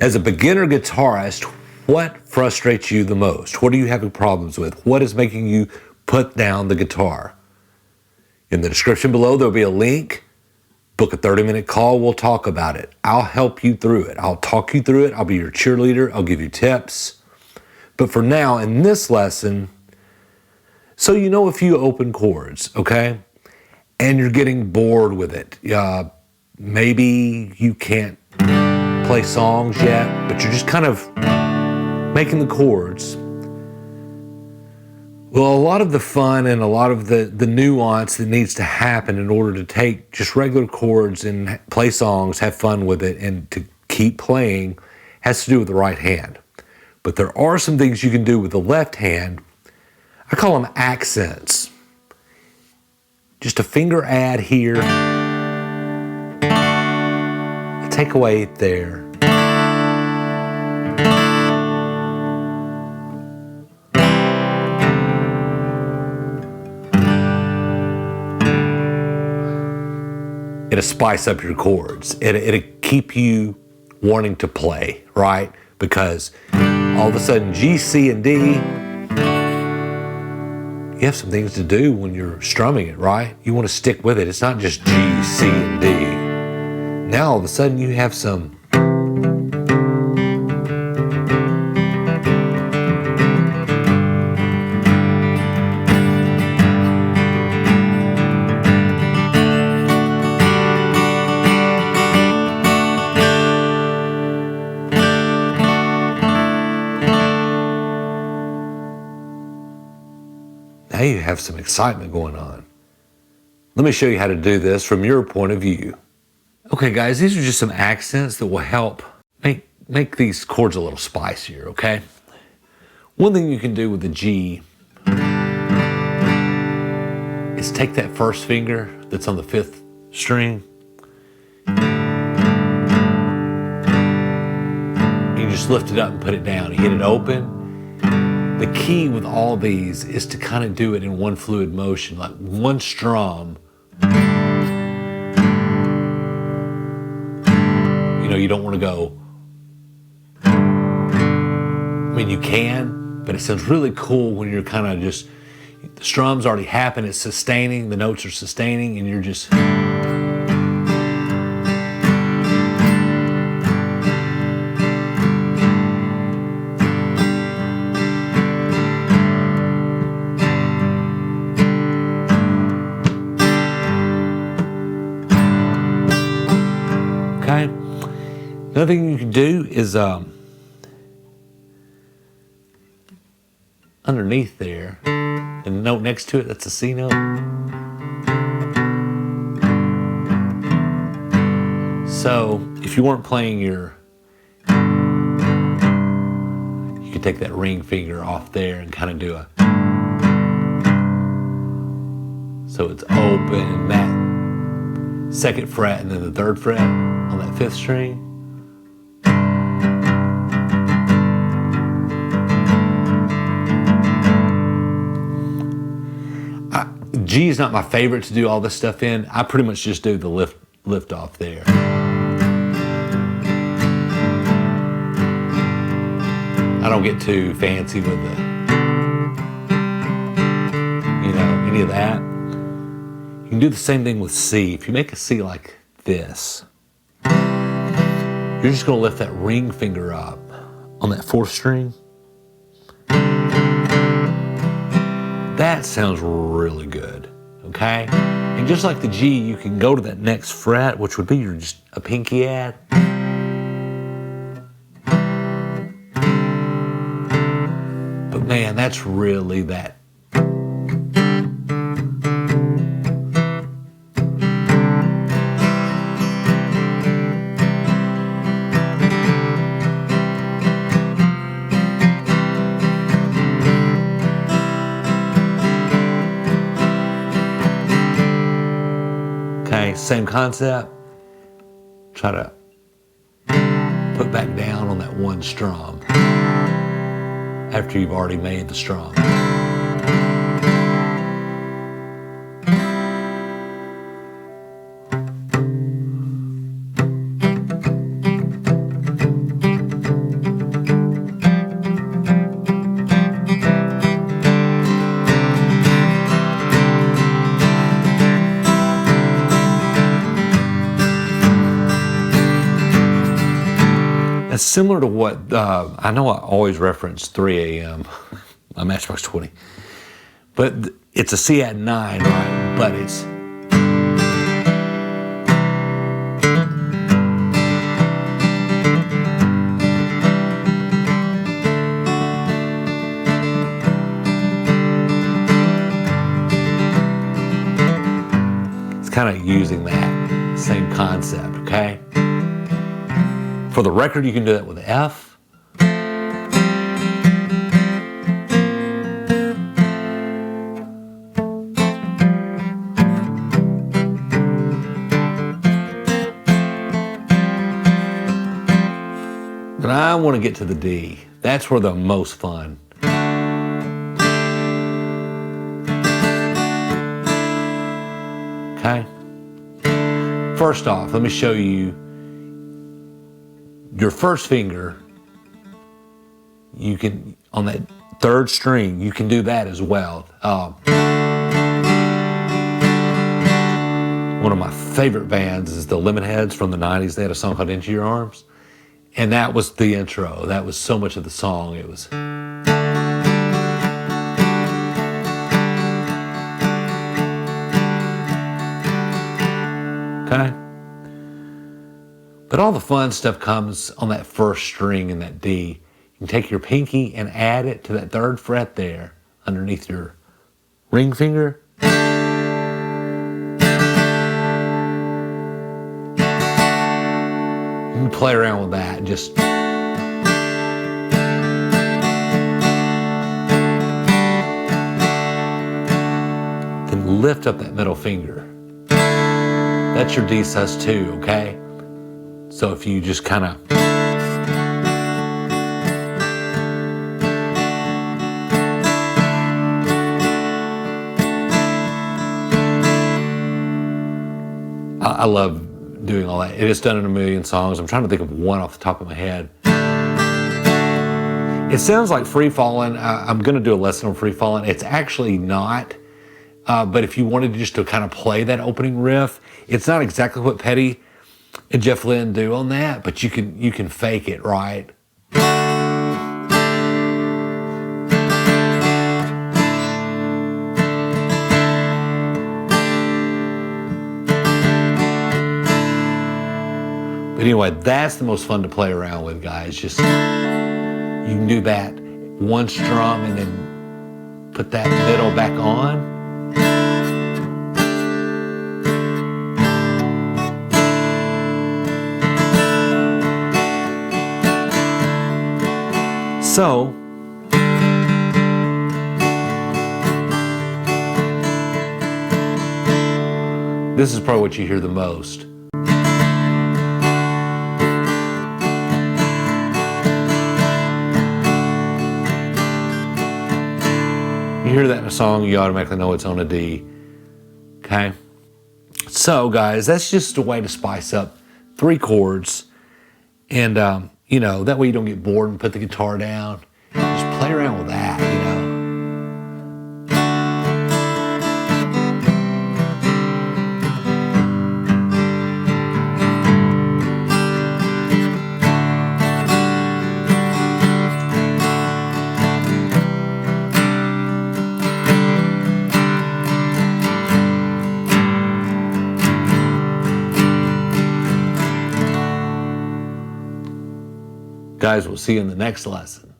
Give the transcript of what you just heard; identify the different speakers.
Speaker 1: As a beginner guitarist, what frustrates you the most? What are you having problems with? What is making you put down the guitar? In the description below, there'll be a link. Book a 30-minute call. We'll talk about it. I'll help you through it. I'll talk you through it. I'll be your cheerleader. I'll give you tips. But for now, in this lesson, so you know a few open chords, okay? And you're getting bored with it. Maybe you can't play songs yet, but you're just kind of making the chords. Well, a lot of the fun and a lot of the nuance that needs to happen in order to take just regular chords and play songs, have fun with it, and to keep playing has to do with the right hand. But there are some things you can do with the left hand. I call them accents. Just a finger add here, a take away there. It'll spice up your chords. It'll keep you wanting to play, right? Because all of a sudden G, C, and D, you have some things to do when you're strumming it, right? You want to stick with it. It's not just G, C, and D. Now all of a sudden you have some now you have some excitement going on. Let me show you how to do this from your point of view. Okay guys, these are just some accents that will help make these chords a little spicier, okay? One thing you can do with the G is take that first finger that's on the 5th string, you just lift it up and put it down. You hit it open. The key with all these is to kind of do it in one fluid motion, like one strum. You know, you don't want to go, I mean, you can, but it sounds really cool when you're kind of just, the strum's already happened, it's sustaining, the notes are sustaining, and you're just, okay? Another thing you can do is underneath there, and the note next to it, that's a C note. So if you weren't playing you could take that ring finger off there and kind of do a, so it's open, that 2nd fret and then the 3rd fret on that 5th string. G is not my favorite to do all this stuff in. I pretty much just do the lift off there. I don't get too fancy with the, you know, any of that. You can do the same thing with C. If you make a C like this, you're just going to lift that ring finger up on that 4th string. That sounds really good, okay? And just like the G, you can go to that next fret, which would be your just a pinky add. But man, that's really that. Okay, same concept. Try to put back down on that one strum after you've already made the strum. similar to what, I know I always reference 3 a.m., my Matchbox 20, but it's a C add 9, right? But it's, kind of using that same concept, okay? For the record, you can do that with F. But I want to get to the D. That's where the most fun. Okay. First off, let me show you your first finger. You can, on that third string, you can do that as well. One of my favorite bands is the Lemonheads from the 90s. They had a song called Into Your Arms. And that was the intro. That was so much of the song. It was... Okay? But all the fun stuff comes on that first string in that D. You can take your pinky and add it to that third fret there underneath your ring finger. You can play around with that and just... Then lift up that middle finger. That's your D sus2, okay? So if you just kind of... I love doing all that. It is done in a million songs. I'm trying to think of one off the top of my head. It sounds like Free Fallin'. I'm going to do a lesson on Free Fallin'. It's actually not. But if you wanted just to kind of play that opening riff, it's not exactly what Petty and Jeff Lynne do on that, but you can fake it, right? But anyway, that's the most fun to play around with, guys. Just, you can do that one strum and then put that middle back on. So, this is probably what you hear the most. You hear that in a song, you automatically know it's on a D. Okay? So, guys, that's just a way to spice up 3 chords. And, you know, that way you don't get bored and put the guitar down. Just play around with that, you know. Guys, we'll see you in the next lesson.